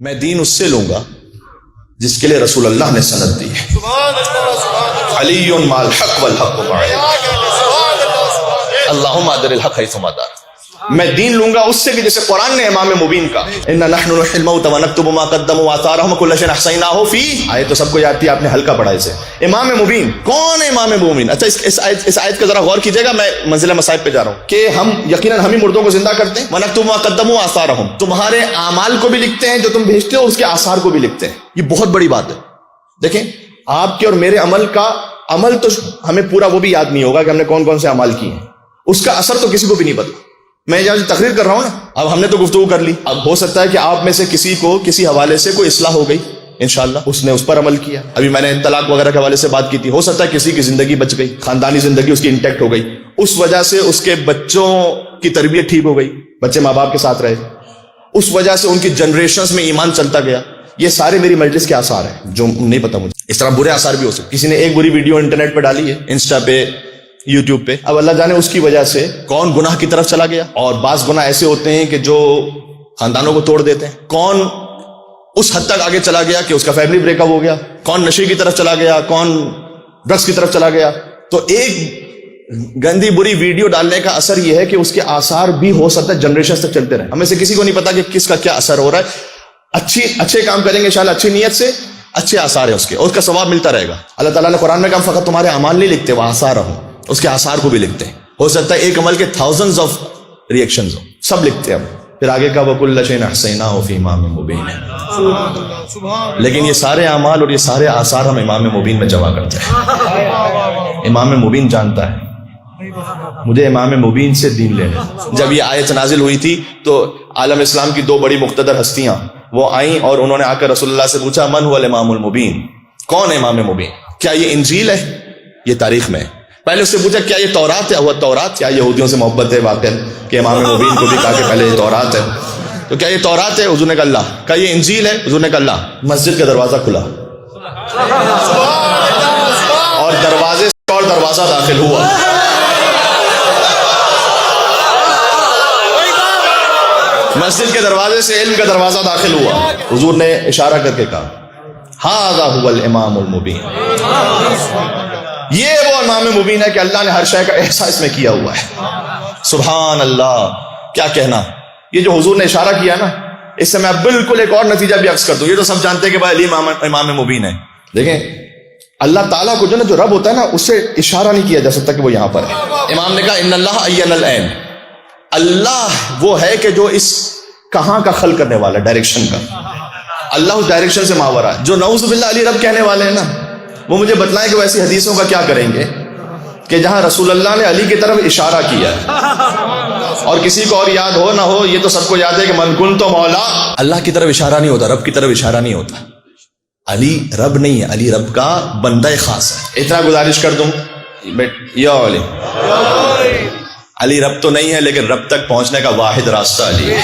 میں دین اس سے لوں گا جس کے لیے رسول اللہ نے سند دی ہے. علی مع الحق والحق معی، اللہم ادر الحق حیثما دار. میں دین لوں گا اس سے کہ جیسے قرآن نے امام مبین کا اِنَّا نَحْنُ نُحْيِي الْمَوْتَ وَنَكْتُبُ مَا قَدَّمُوا وَآثَارَهُمْ وَكُلَّ شَيْءٍ أَحْصَيْنَاهُ فِي. آیت تو سب کو یاد تھی، آپ نے ہلکا پڑھا اسے. امام مبین کون ہے؟ امام مبین. اچھا اس آیت کا ذرا غور کیجئے گا، میں منزل مصائب پہ جا رہا ہوں کہ ہم یقیناً ہم ہی مردوں کو زندہ کرتے ہیں. وَنَكْتُبُ مَا قَدَّمُوا وَآثَارَهُمْ، تمہارے اعمال کو بھی لکھتے ہیں جو تم بھیجتے ہو، اس کے آثار کو بھی لکھتے ہیں. یہ بہت بڑی بات ہے. دیکھیں آپ کے اور میرے عمل تو ہمیں پورا وہ بھی یاد نہیں ہوگا کہ ہم نے کون کون سے اعمال کیے ہیں، اس کا اثر تو کسی کو بھی نہیں پتا. میں جہاں تقریر کر رہا ہوں نا، اب ہم نے تو گفتگو کر لی، اب ہو سکتا ہے کہ آپ میں سے کسی کو کسی حوالے سے کوئی اصلاح ہو گئی، انشاءاللہ اس نے اس پر عمل کیا. ابھی میں نے طلاق وغیرہ کے حوالے سے بات کی تھی، ہو سکتا ہے کسی کی زندگی بچ گئی، خاندانی زندگی اس کی انٹیکٹ ہو گئی، اس وجہ سے اس کے بچوں کی تربیت ٹھیک ہو گئی، بچے ماں باپ کے ساتھ رہے، اس وجہ سے ان کی جنریشنز میں ایمان چلتا گیا. یہ سارے میری مجلس کے آثار ہیں جو نہیں پتا مجھے. اس طرح برے آثار بھی ہو سکتے. کسی نے ایک بری ویڈیو انٹرنیٹ پہ ڈالی ہے، انسٹا پہ، یوٹیوب پہ، اب اللہ جانے اس کی وجہ سے کون گناہ کی طرف چلا گیا. اور بعض گناہ ایسے ہوتے ہیں کہ جو خاندانوں کو توڑ دیتے ہیں. کون اس حد تک آگے چلا گیا کہ اس کا فیملی بریک اپ ہو گیا، کون نشے کی طرف چلا گیا، کون ڈرگس کی طرف چلا گیا. تو ایک گندی بری ویڈیو ڈالنے کا اثر یہ ہے کہ اس کے آثار بھی ہو سکتا ہے جنریشن تک چلتے رہے. ہمیں سے کسی کو نہیں پتا کہ کس کا کیا اثر ہو رہا ہے. اچھے کام کریں گے انشاءاللہ، اچھی نیت سے اچھے آثار ہیں اس کے، اور اس کا ثواب ملتا رہے گا. اللہ تعالیٰ نے قرآن میں کہا فقط تمہارے اعمال نہیں لکھتے، وہ آثار ہوں، اس کے آثار کو بھی لکھتے ہیں. ہو سکتا ہے ایک عمل کے thousands آف ریئیکشنز ہوں، سب لکھتے ہیں. پھر آگے کا وَكُلَّ شَيْءٍ أَحْصَيْنَاهُ فِي إِمَامٍ مُبِينٍ. لیکن یہ سارے اعمال اور یہ سارے آثار ہم امام مبین میں جمع کرتے ہیں. امام مبین جانتا ہے مجھے امام مبین سے دین لینا. جب یہ آیت نازل ہوئی تھی تو عالم اسلام کی دو بڑی مقتدر ہستیاں وہ آئیں اور انہوں نے آ کر رسول اللہ سے پوچھا من هو الامام المبین، کون ہے امام مبین؟ کیا یہ انجیل ہے؟ یہ تاریخ میں ہے. پہلے اس سے پوچھا کیا یہ تورات ہے؟ وہ تورات. کیا یہودیوں سے محبت ہے واقع کہ امام مبین کو بھی کہا کہ پہلے یہ تورات ہے، تو کیا یہ تورات ہے؟ حضور نے کہا اللہ. کیا یہ انجیل ہے؟ حضور نے کہا اللہ. مسجد کا دروازہ کھلا اور دروازے سے اور دروازہ داخل ہوا. مسجد کے دروازے سے علم کا دروازہ داخل ہوا. حضور نے اشارہ کر کے کہا ھذا ھو الامام المبین. یہ وہ امام مبین ہے کہ اللہ نے ہر شے کا احساس میں کیا ہوا ہے. سبحان اللہ، کیا کہنا. یہ جو حضور نے اشارہ کیا نا، اس سے میں بالکل ایک اور نتیجہ بھی عکس کر دوں. یہ تو سب جانتے ہیں کہ بھائی علی امام مبین ہے. دیکھیں اللہ تعالیٰ کو جو رب ہوتا ہے نا، اس سے اشارہ نہیں کیا جا سکتا کہ وہ یہاں پر ہے. امام نے کہا ان اللہ عین العین. اللہ وہ ہے کہ جو اس کہاں کا خلق کرنے والا، ڈائریکشن کا. اللہ اس ڈائریکشن سے ماورا ہے. جو نعوذ باللہ علی رب کہنے والے ہیں نا، وہ مجھے بتلائیں کہ وہ ایسی حدیثوں کا کیا کریں گے کہ جہاں رسول اللہ نے علی کی طرف اشارہ کیا ہے اور کسی کو اور یاد ہو نہ ہو. یہ تو سب کو یاد ہے کہ من کنت مولا. اللہ کی طرف اشارہ نہیں ہوتا، رب کی طرف اشارہ نہیں ہوتا. علی رب نہیں ہے، علی رب کا بندہ خاص ہے. اتنا گزارش کر دوں، یا علی رب تو نہیں ہے لیکن رب تک پہنچنے کا واحد راستہ علی ہے.